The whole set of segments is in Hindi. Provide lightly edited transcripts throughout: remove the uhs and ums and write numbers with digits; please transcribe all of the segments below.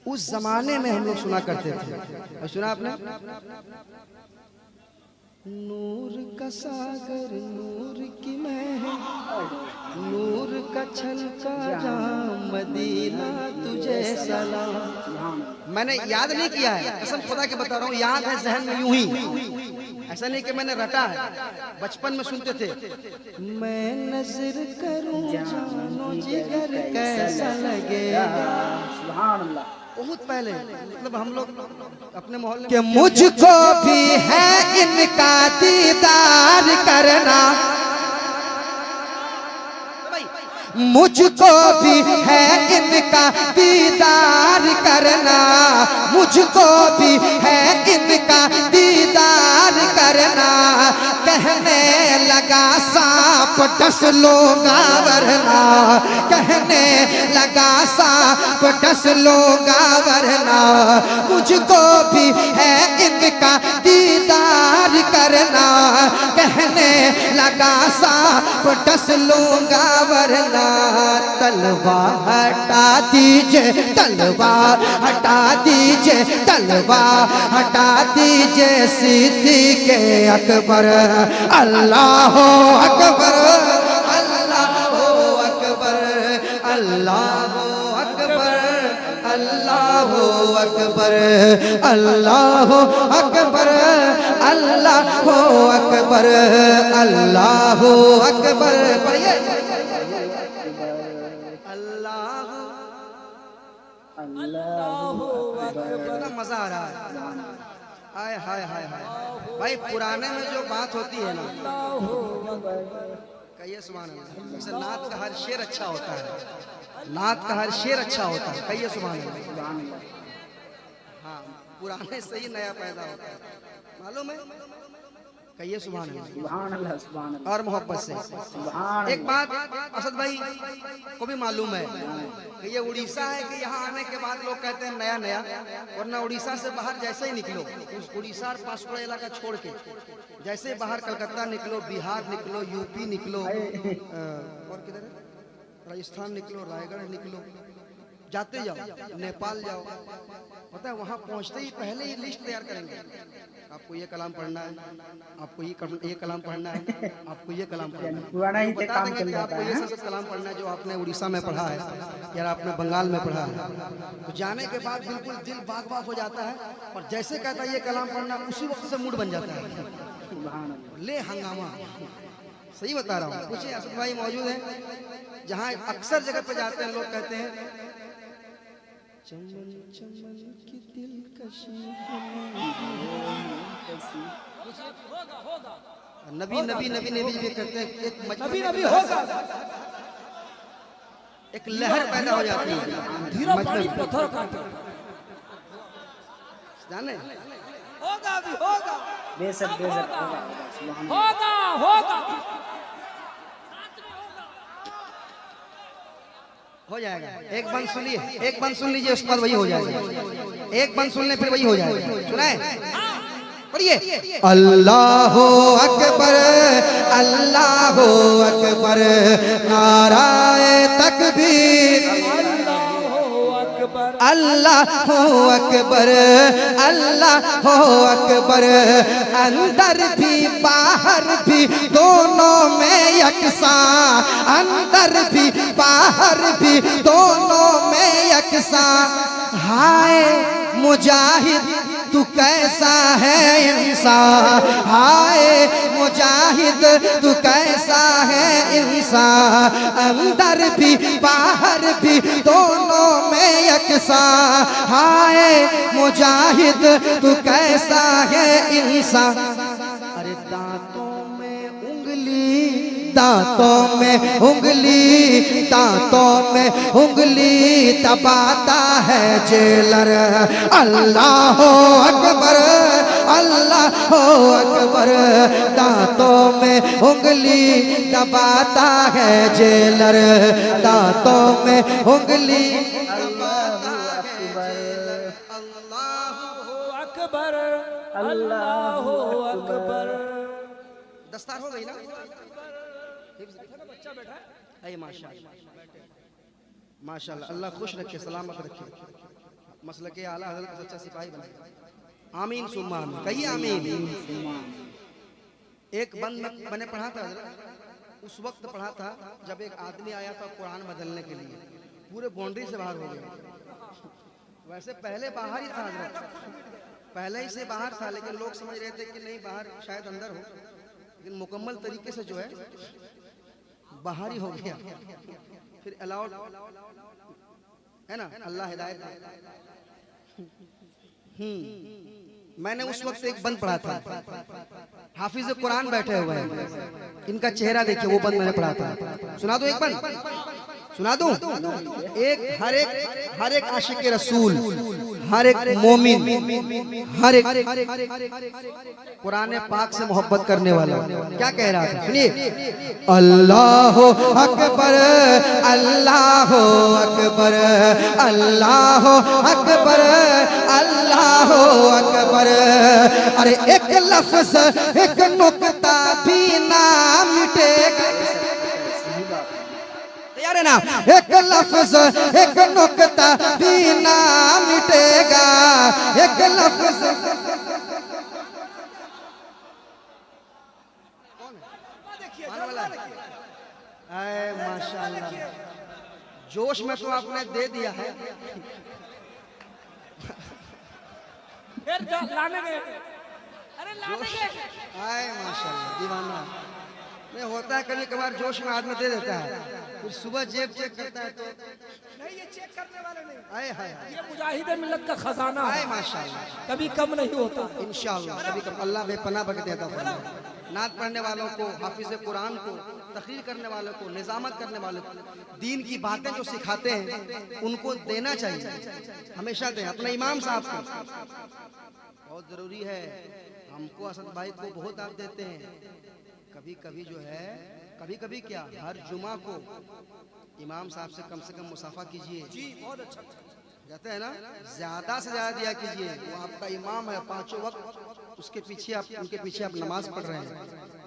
उस जमाने में हम लोग सुना करते थे। और सुना आपने? नूर का सागर नूर की महल, नूर का छलका जाम, मदीना तुझे सलाम। मैंने याद नहीं किया है, कसम खुदा के बता रहा हूँ, याद है जहन में यूं ही, ऐसा नहीं कि मैंने रटा है, बचपन में सुनते थे। मैं नजर करूं जानो जिगर कैसा लगेगा, सुभान अल्लाह। बहुत पहले, मतलब हम लोग अपने मोहल्ले के, मुझको भी है इनका दीदार करना, मुझको भी है इनका दीदार करना, मुझको भी है इनका दीदार करना। कहने लगा सांप डस लूंगा वरना, कहने लगा सांप डस लूंगा वरना। मुझको भी है इनका दीदार करना, कहने लगा सांप डस लूंगा वरना। तलवार हटा दीजिए, तलवार हटा दीजिए, तलवार हटा दीजिए सिद्दीक़ अकबर। अल्लाह अकबर, अल्लाह अकबर, अल्लाह अकबर, अल्लाह अकबर, अल्लाह अकबर, अल्लाह अकबर, अल्लाह अकबर। पढ़िए कितना मजा आ रहा है। हाय हाय हाय हाय भाई, पुराने में जो बात होती है ना, कहिए सुभान अल्लाह। जैसे नात का हर शेर अच्छा होता है, नात का हर शेर अच्छा होता है, कहिए सुभान अल्लाह। हाँ, पुराने से ही नया पैदा होता है, मालूम है, कहिए सुभान अल्लाह, सुभान अल्लाह। और मोहब्बत से एक बात असद भाई को भी मालूम है कि ये उड़ीसा है कि यहाँ आने के बाद लोग कहते हैं नया नया, वरना उड़ीसा से बाहर जैसे ही निकलो, उस उड़ीसा और पासपोर्ट इलाका छोड़ के जैसे ही बाहर कलकत्ता निकलो, बिहार निकलो, यूपी निकलो, और किधर है, राजस्थान निकलो, रायगढ़ निकलो, जाते जाओ, नेपाल जाओ, पता है वहाँ पहुँचते ही पहले ही लिस्ट तैयार करेंगे, आपको ये कलाम पढ़ना है, आपको ये कलाम पढ़ना है, आपको ये कलाम पढ़ना है, पुराना ही बता देंगे कि आपको ये सब कलाम पढ़ना है जो आपने उड़ीसा में पढ़ा है या आपने बंगाल में पढ़ा है। तो जाने के बाद बिल्कुल दिल बाग बाग हो जाता है, और जैसे कहता है ये कलाम पढ़ना, उसी वक्त से मूड बन जाता है, ले हंगामा। सही बता रहा हूँ। पूछिए, असद भाई मौजूद हैं, जहाँ अक्सर जगह पे जाते हैं लोग कहते हैं चमन चमन की दिलकशी, नबी नबी नबी नबी भी करते हैं, एक नबी नबी होगा, एक लहर पैदा हो जाती है, धीरा पानी पत्थर काटे, जाने होगा भी होगा, बेशक बेशक होगा होगा, हो जाएगा। एक बंद सुनिए, एक बंद सुन लीजिए, उसके बाद वही हो जाएगा। एक बंद सुनने फिर वही हो जाएगा। सुनाए, पढ़िए। अल्लाह अकबर, अल्लाह अकबर, नाराए तकबीर, अल्लाह अकबर, अल्लाह अकबर। अंदर भी बाहर भी दोनों में यकसां, अंदर भी बाहर भी दोनों में यकसां। हाय मुजाहिद तू कैसा है इंसान, हाय मुजाहिद तू कैसा है इंसान। अंदर भी बाहर भी दोनों में यकसां, हाय मुजाहिद तू कैसा है इंसान। अरे दांतों में उंगली, दांतों में उंगली, दांतों में उंगली दबाता है जेलर। अल्लाह अकबर, अल्लाह अकबर। दांतों में उंगली दबाता है जेलर, दांतों में उंगली दबाता है जेलर। अल्लाह अकबर, अल्लाह अकबर। दस्तार हो गई ना, बच्चा बैठा है, माशाल्लाह माशाल्लाह, अल्लाह खुश रखे, सलामत रखे। मसलक आला हज़रत का सच्चा सिपाही बनाए। आमीन सुम्मा आमीन, कहिए आमीन। एक बंद मैंने पढ़ा था हज़रत, उस वक्त पढ़ा था जब एक आदमी आया था कुरान बदलने के लिए, पूरे बाउंड्री से बाहर हो गया। वैसे पहले बाहर ही था हज़रत, पहले ही से बाहर था, लेकिन लोग समझ रहे थे कि नहीं बाहर शायद अंदर हो, लेकिन मुकम्मल तरीके से जो है बाहर ही हो गया। फिर अलाउड है ना, अल्लाह हिदायत। मैंने उस वक्त एक बंद पढ़ा था, हाफिज कुरान बैठे हुए हैं, इनका चेहरा देखिए, वो बंद मैंने पढ़ा था। सुना दो एक बंद, सुना दो। एक हर एक आशिक रसूल, हर एक मोमिन, हर एक कुरान पाक से मोहब्बत करने वाला क्या कह रहा था, सुनिए। अल्लाह अकबर, अल्लाह अकबर, अल्लाह अकबर, अल्लाह अकबर। अरे एक लफ्ज एक नुक्ता भी ना मिटेगा, यार है ना, एक लफ्ज एक नुक्ता भी ना मिटेगा, एक लफ्ज। अरे माशाल्लाह, जोश में तो आपने दे दिया है। फिर लाने गए, अरे लाने गए। आए माशाल्लाह, दीवाना नहीं होता है, कभी कभार जोश में आदमी दे देता है, फिर सुबह जेब चेक करता है तो नहीं, ये चेक करने वाले नहीं, आए हाय, ये मुजाहिद मिल्लत का खजाना आए है, माशाल्लाह, कभी कम नहीं होता। इंशाअल्लाह कभी कभी अल्लाह बेपनाह बरकत देता है। नात पढ़ने वालों को, हाफिज कुरान को, तकरीर करने वालों को, निजामत करने वालों को, दीन की बातें जो सिखाते हैं उनको देना चाहिए, हमेशा दें। अपने इमाम साहब को बहुत जरूरी है, हमको असद भाई को बहुत आप देते हैं। कभी कभी जो है, कभी कभी क्या, हर जुमा को इमाम साहब से कम मुसाफा कीजिए। जी बहुत अच्छा कहते हैं ना, ज्यादा से ज्यादा दिया कीजिए। वो आपका इमाम है, पांचों वक्त उसके पीछे आप, उनके पीछे आप नमाज पढ़ रहे हैं।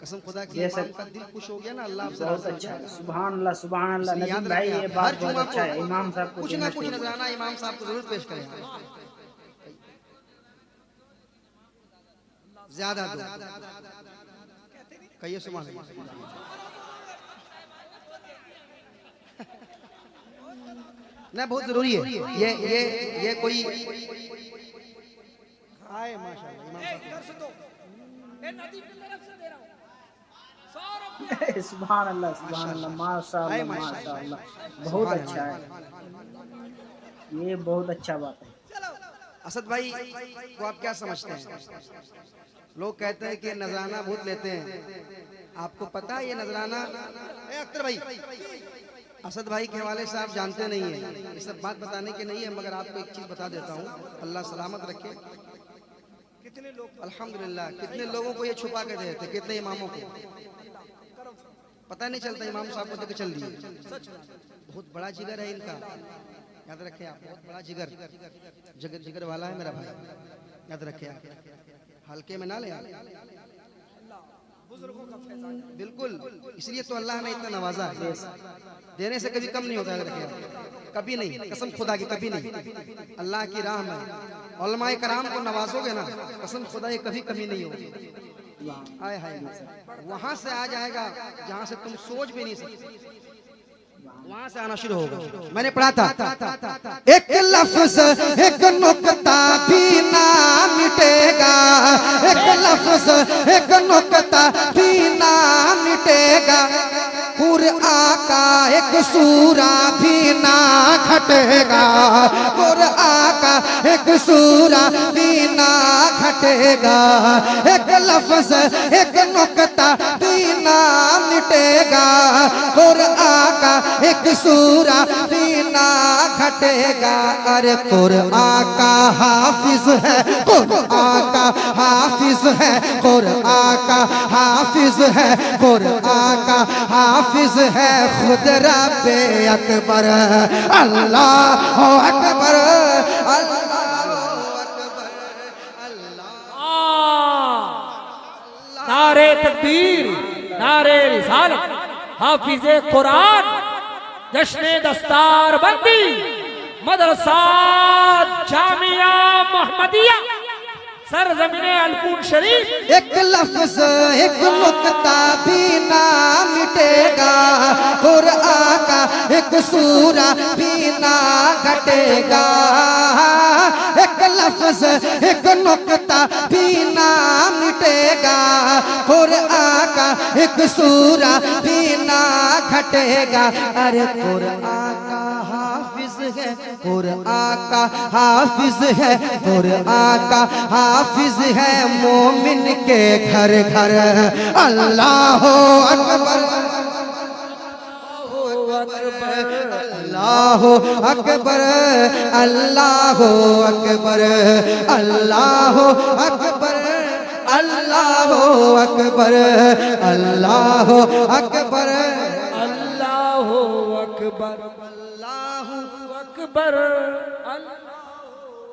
कसम खुदा की, इमाम का दिल खुश हो गया ना, अल्लाह आपसे बहुत अच्छा है। सुभान अल्लाह, सुभान अल्लाह। नदीम भाई ये बात बहुत अच्छा है, इमाम साहब को कुछ ना कुछ नजराना इमाम साहब को जरूर पेश करें, ज्यादा दो, कहिए सुभान अल्लाह। ना बहुत जरूरी है ये कोई आए माशाल्लाह, इमाम साहब इधर से दो, ए नदी की तरफ से दे रहा हूं। 100 सुभान अल्लाह, सुभान अल्लाह, माशाअल्लाह, माशाअल्लाह, बहुत अच्छा है, ये बहुत अच्छा बात है। असद भाई को आप क्या समझते हैं? लोग कहते हैं कि नजराना बहुत लेते हैं, आपको पता है ये नजराना? अख्तर भाई, असद भाई के हवाले से आप जानते नहीं है, ये सब बात बताने के नहीं है, मगर आपको एक चीज बता देता हूँ, अल्लाह सलामत रखे। कितने लोग अल्हम्दुलिल्लाह, कितने लोगों को ये छुपा के देते, कितने इमामों को पता नहीं चलता, इमाम साहब को देकर चल दिए। बहुत बड़ा जिगर है इनका, याद रखे आप, बहुत बड़ा जिगर, जिगर वाला है मेरा भाई, याद रखे आप, हल्के में ना ले। बुजुर्गों का फैजान है। बिल्कुल, इसलिए तो अल्लाह ने इतना नवाजा है, देने से कभी कम नहीं होता है, कभी नहीं, कसम खुदा की कभी नहीं। अल्लाह की राह में उलमाए कराम को नवाजोगे ना, कसम खुदा ये कभी कमी नहीं होगी। आए हाय, वहां से आ जाएगा जहां से तुम सोच भी नहीं सकते, वहां से आना शुरू होगा। मैंने पढ़ा था, एक लफ्ज एक नुक्ता भी ना मिटेगा, एक लफ्ज एक नुक्ता भी ना मिटेगा, कुरआन का एक सूरा भी ना घटेगा, कुरआन का एक सूरा भी ना घटेगा, एक लफ्ज एक नुक्ता भी ना मिटेगा, कुरआन का एक सूरा भी ना घटेगा। अरे कुरआन का हाफिज है, कुरआन का हाफिज है, कुरआन का हाफिज है, कुरआन का हाफिज है खुद रब्बे अकबर, अल्लाह अकबर, अल्लाह अकबर, नारे तकबीर, नारे रिसालत, हाफिज़े कुरान, जश्न दस्तार बंदी, मदरसा जामिया मोहम्मदिया सरजमीने अलकून शरीफ। एक लफ्ज एक नुक्ता भी ना मिटेगा, कुरान का एक सूरा भी ना घटेगा। एक लफ्ज एक नुक्ता भी ना मिटेगा, कुरान का एक सूरा भी ना घटेगा। अरे कुरान का हाफिज है, कुरान का हाफिज है, कुरान का हाफिज है मोमिन के घर घर। अल्लाह अकबर, अल्लाह अकबर, अल्लाह अकबर, अल्लाह अकबर, अल्लाह अकबर, अल्लाह अकबर, अल्लाह अकबर, अल्लाह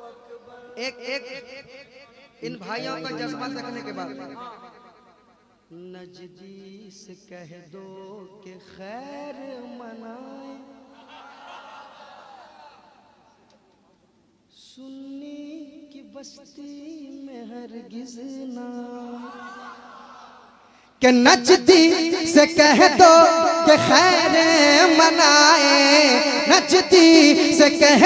अकबर। एक एक इन भाइयों का जज्बा देखने के बाद नजदी से कह दो कि खैर मनाए, सुन्नी की बस्ती में हरगिज ना। कि नजदी से कह दो कि खैर मनाए, नजदी से कह